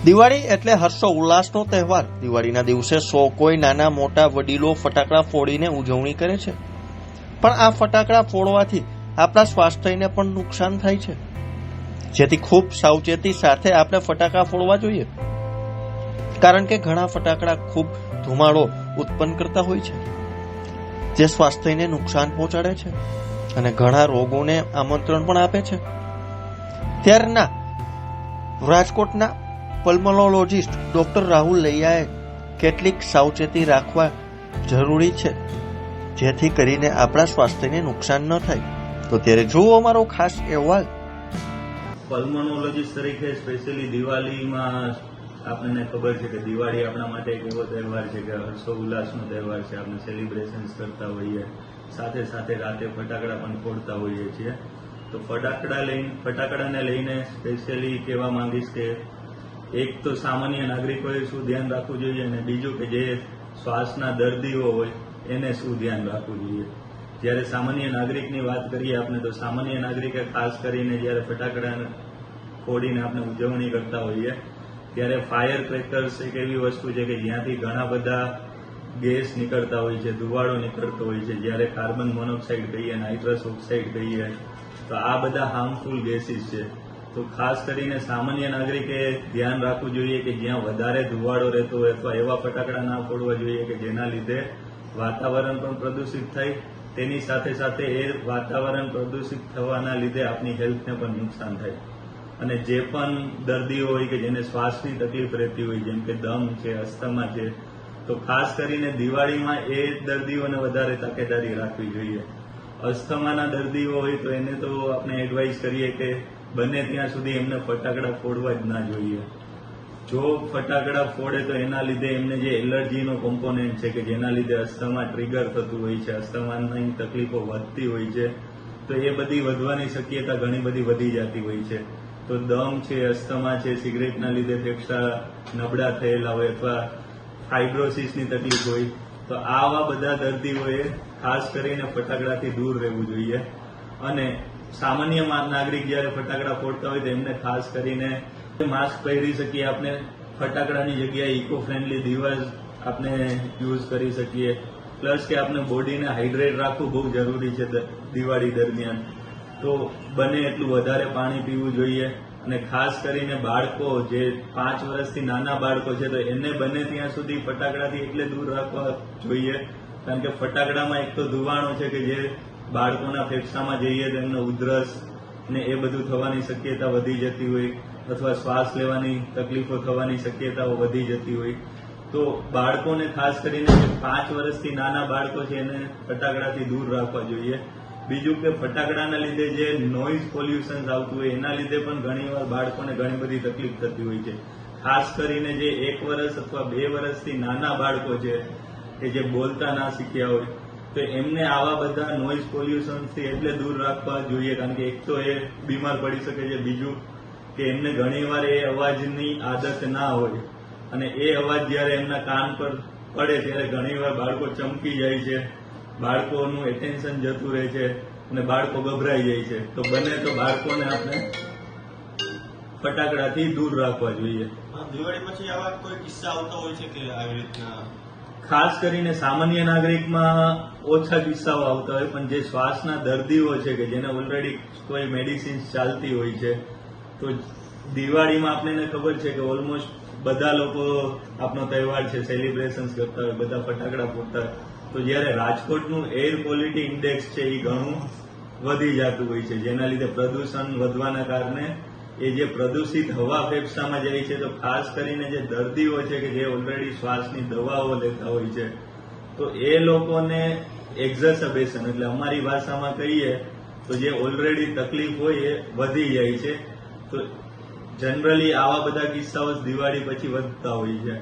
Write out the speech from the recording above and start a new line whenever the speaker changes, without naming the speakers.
દિવાળી એટલે હર્ષો ઉલ્લાસનો તહેવાર। દિવાળીના દિવસે કોઈ નાના મોટા વડીલો ફટાકડા ફોડીને ઉજવણી કરે છે, પણ આ ફટાકડા ફોડવાથી આપણા સ્વાસ્થ્યને પણ નુકસાન થાય છે, જેથી ખૂબ સાવચેતી સાથે આપણે ફટાકડા ફોડવા જોઈએ, કારણ કે ઘણા ફટાકડા ખૂબ ધુમાડો ઉત્પન્ન કરતા હોય છે, જે સ્વાસ્થ્યને નુકસાન પહોંચાડે છે અને ઘણા રોગોને આમંત્રણ પણ આપે છે। ત્યારના રાજકોટના પલ્મોનોલોજીસ્ટ ડોક્ટર રાહુલ લૈયાએ કેટલીક સાવચેતી રાખવા જરૂરી છે, જેથી કરીને આપણા સ્વાસ્થ્યને નુકસાન ન થાય। તો ત્યારે જુઓ અમારો ખાસ અહેવાલ।
પલ્મોનોલોજીસ્ટ તરીકે સ્પેશિયલી દિવાળીમાં આપણને ખબર છે કે દિવાળી આપણા માટે એક એવો તહેવાર છે કે હર્ષો ઉલ્લાસનો તહેવાર છે। આપણે સેલિબ્રેશન્સ કરતા હોઈએ, સાથે સાથે રાતે ફટાકડા પણ ફોડતા હોઈએ છીએ। તો ફટાકડાને લઈને સ્પેશિયલી કહેવા માંગીશ કે એક તો સામાન્ય નાગરિકોએ શું ધ્યાન રાખવું જોઈએ, અને બીજું કે જે શ્વાસના દર્દીઓ હોય એને શું ધ્યાન રાખવું જોઈએ। જ્યારે સામાન્ય નાગરિકની વાત કરીએ આપણે, તો સામાન્ય નાગરિકે ખાસ કરીને જ્યારે ફટાકડા ફોડીને આપણે ઉજવણી કરતા હોઈએ ત્યારે ફાયર ક્રેકર્સ એક એવી વસ્તુ છે કે જ્યાંથી ઘણા બધા ગેસ નીકળતા હોય છે, ધુવાડો નીકળતો હોય છે। જ્યારે કાર્બન મોનોક્સાઇડ કહીએ, નાઇટ્રસ ઓક્સાઇડ કહીએ, તો આ બધા હાર્મફુલ ગેસીસ છે। તો ખાસ કરીને સામાન્ય નાગરિકે ધ્યાન રાખવું જોઈએ કે જ્યાં વધારે ધુવાડો રહેતો હોય અથવા એવા ફટાકડા ના ફોડવા જોઈએ કે જેના લીધે વાતાવરણ પણ પ્રદૂષિત થાય, તેની સાથે સાથે એ વાતાવરણ પ્રદૂષિત થવાના લીધે આપણી હેલ્થને પણ નુકસાન થાય। અને જે પણ દર્દીઓ હોય કે જેને શ્વાસની તકલીફ રહેતી હોય, જેમ કે દમ છે, અસ્થમા છે, તો ખાસ કરીને દિવાળીમાં એ દર્દીઓને વધારે તકેદારી રાખવી જોઈએ। અસ્થમાના દર્દીઓ હોય તો એને તો આપણે એડવાઇસ કરીએ કે બને ત્યાં સુધી એમને ફટાકડા ફોડવા જ ના જોઈએ। જો ફટાકડા ફોડે તો એના લીધે એમને જે એલર્જીનો કોમ્પોનેન્ટ છે કે જેના લીધે અસ્થમા ટ્રિગર થતું હોય છે, અસ્થમાની તકલીફો વધતી હોય છે, તો એ બધી વધવાની શક્યતા ઘણી બધી વધી જતી હોય છે। તો દમ છે, અસ્થમા છે, સિગરેટના લીધે ફેફસા નબળા થયેલા હોય અથવા ફાઇબ્રોસિસની તકલીફ હોય, તો આવા બધા દર્દીઓએ ખાસ કરીને ફટાકડાથી દૂર રહેવું જોઈએ। અને સામાન્ય નાગરિક જ્યારે ફટાકડા ફોડતા હોય તો એમને ખાસ કરીને માસ્ક પહેરી શકીએ, આપણે ફટાકડાની જગ્યાએ ઇકો ફ્રેન્ડલી દિવસ આપણે યુઝ કરી શકીએ, પ્લસ કે આપણે બોડીને હાઇડ્રેટ રાખવું બહુ જરૂરી છે દિવાળી દરમિયાન। તો બને એટલું વધારે પાણી પીવું જોઈએ। અને ખાસ કરીને બાળકો, જે 5 વર્ષથી નાના બાળકો છે, તો એને બને ત્યાં સુધી ફટાકડાથી એટલે દૂર રાખવા જોઈએ, કારણ કે ફટાકડામાં એક તો ધુવાણો છે કે જે બાળકોના ફેફસામાં જઈએ તો એમને ઉધરસ ને એ બધું થવાની શક્યતા વધી જતી હોય, અથવા શ્વાસ લેવાની તકલીફો થવાની શક્યતાઓ વધી જતી હોય। તો બાળકોને ખાસ કરીને જે 5 વર્ષથી નાના બાળકો છે એને ફટાકડાથી દૂર રાખવા જોઈએ। બીજું કે ફટાકડાના લીધે જે નોઇઝ પોલ્યુશન આવતું હોય એના લીધે પણ ઘણીવાર બાળકોને ઘણી બધી તકલીફ થતી હોય છે। ખાસ કરીને જે 1 વર્ષ અથવા 2 વર્ષથી નાના બાળકો છે કે જે બોલતા ના શીખ્યા હોય, તો એમને આવા બધા નોઇઝ પોલ્યુશનથી એટલે દૂર રાખવા જોઈએ, કારણ કે એક તો એ બીમાર પડી શકે છે, બીજું કે એમને ઘણીવાર એ અવાજની આદત ના હોય, અને એ અવાજ જ્યારે એમના કાન પર પડે ત્યારે ઘણીવાર બાળકો ચમકી જાય છે, બાળકોનું એટેન્શન જતું રહે છે અને બાળકો ગભરાઈ જાય છે। તો બને તો બાળકોને આપણે ફટાકડાથી દૂર રાખવા જોઈએ।
દિવાળી પછી આવા કોઈ કિસ્સા આવતા હોય છે કે આવી રીતના?
ખાસ કરીને સામાન્ય નાગરિકમાં ઓછા કિસ્સાઓ આવતા હોય, પણ જે શ્વાસના દર્દીઓ છે કે જેને ઓલરેડી કોઈ મેડિસિન્સ ચાલતી હોય છે, તો દિવાળીમાં આપણને ખબર છે કે ઓલમોસ્ટ બધા લોકો આપણો તહેવાર છે સેલિબ્રેશન્સ કરતા હોય, બધા ફટાકડા ફોડતા હોય, તો જ્યારે રાજકોટનું એર ક્વોલિટી ઇન્ડેક્સ છે એ ઘણું વધી જતું હોય છે, જેના લીધે પ્રદૂષણ વધવાના કારણે એ જે પ્રદૂષિત હવા ફેફસામાં જાય છે, તો ખાસ કરીને જે દર્દીઓ છે કે જે ઓલરેડી શ્વાસની દવાઓ લેતા હોય છે, તો એ લોકોને એક્ઝર્સબેશન, એટલે અમારી ભાષામાં કહીએ તો જે ઓલરેડી તકલીફ હોય એ વધી જાય છે। તો જનરલી આવા બધા કિસ્સાઓ દિવાળી પછી વધતા હોય છે।